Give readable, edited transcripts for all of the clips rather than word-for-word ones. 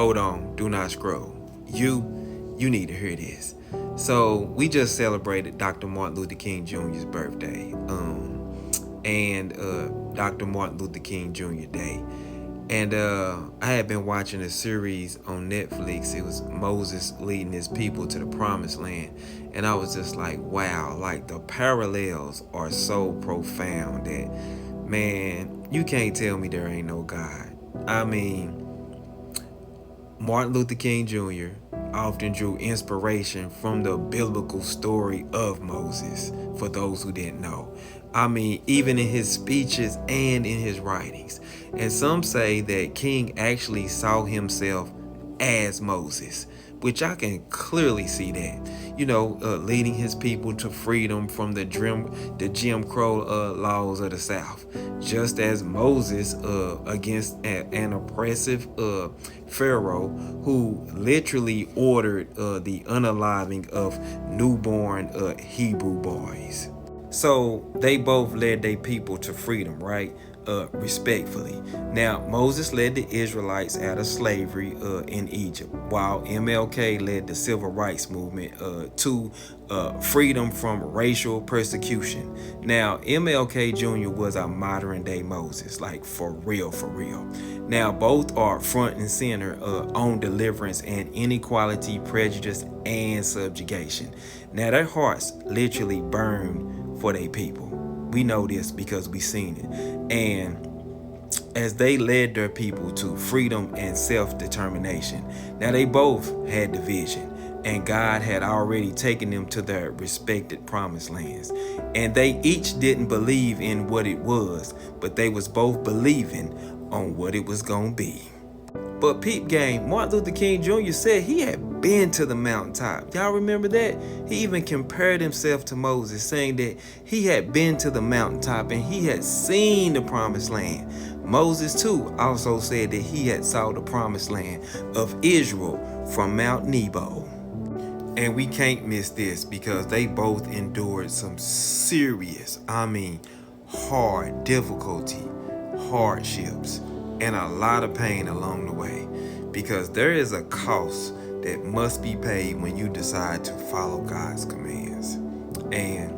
hold on, do not scroll. You need to hear this. So we just celebrated Dr. Martin Luther King Jr.'s birthday, and Dr. Martin Luther King Jr. Day. And I had been watching a series on Netflix. It was Moses leading his people to the promised land. And I was just like, wow, like the parallels are so profound that, man, you can't tell me there ain't no God. I mean, Martin Luther King Jr. often drew inspiration from the biblical story of Moses, for those who didn't know. I mean, even in his speeches and in his writings. And some say that King actually saw himself as Moses, which I can clearly see that. Leading his people to freedom from the Jim Crow laws of the South, just as Moses against an oppressive Pharaoh who literally ordered the unaliving of newborn Hebrew boys. So they both led their people to freedom, right? Respectfully. Now, Moses led the Israelites out of slavery in Egypt, while MLK led the civil rights movement to freedom from racial persecution. Now, MLK Jr. was our modern day Moses, like for real, for real. Now, both are front and center on deliverance and inequality, prejudice, and subjugation. Now, their hearts literally burn for their people. We know this because we seen it. And as they led their people to freedom and self-determination, now they both had the vision, and God had already taken them to their respected promised lands. And they each didn't believe in what it was, but they was both believing on what it was gonna be. But peep game, Martin Luther King Jr. said he had been to the mountaintop. Y'all remember that? He even compared himself to Moses, saying that he had been to the mountaintop and he had seen the promised land. Moses too also said that he had saw the promised land of Israel from Mount Nebo. And we can't miss this because they both endured some serious, hard difficulty, hardships, and a lot of pain along the way, because there is a cost that must be paid when you decide to follow God's commands. And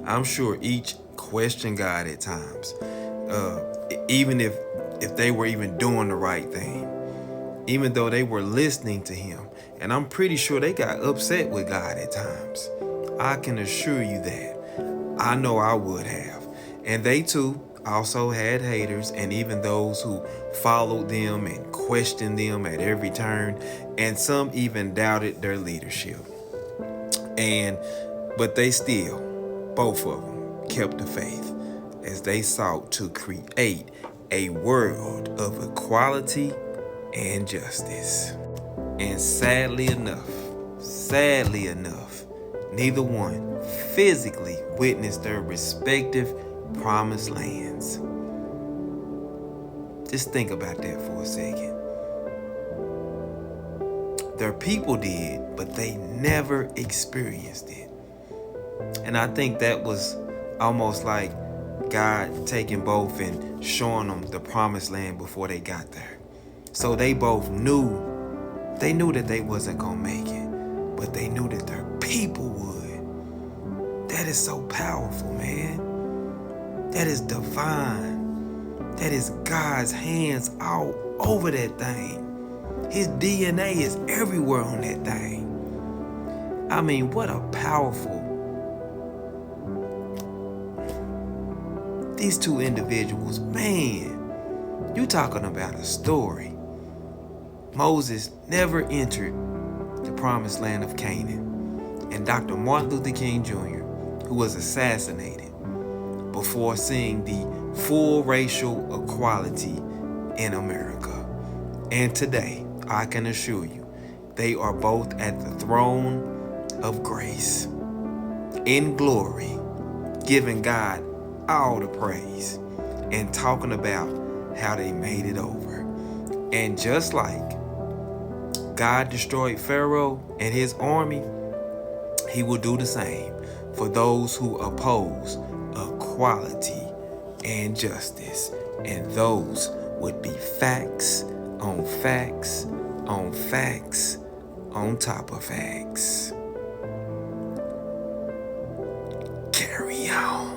I'm sure each questioned God at times, even if they were even doing the right thing, even though they were listening to him. And I'm pretty sure they got upset with God at times. I can assure you that. I know I would have. And they too also had haters, and even those who followed them and questioned them at every turn, and some even doubted their leadership. But they still, both of them, kept the faith as they sought to create a world of equality and justice. And sadly enough, neither one physically witnessed their respective promised lands. Just think about that for a second. Their people did, but they never experienced it. And I think that was almost like God taking both and showing them the promised land before they got there. So they both knew that they wasn't gonna make it, but they knew that their people would. That is so powerful, man. That is divine. That is God's hands all over that thing. His DNA is everywhere on that thing. What a powerful. These two individuals, man, you talking about a story. Moses never entered the promised land of Canaan. And Dr. Martin Luther King Jr., who was assassinated before seeing the full racial equality in America. And today, I can assure you, they are both at the throne of grace, in glory, giving God all the praise and talking about how they made it over. And just like God destroyed Pharaoh and his army, he will do the same for those who oppose equality and justice. And those would be facts on facts on facts on top of facts. Carry on.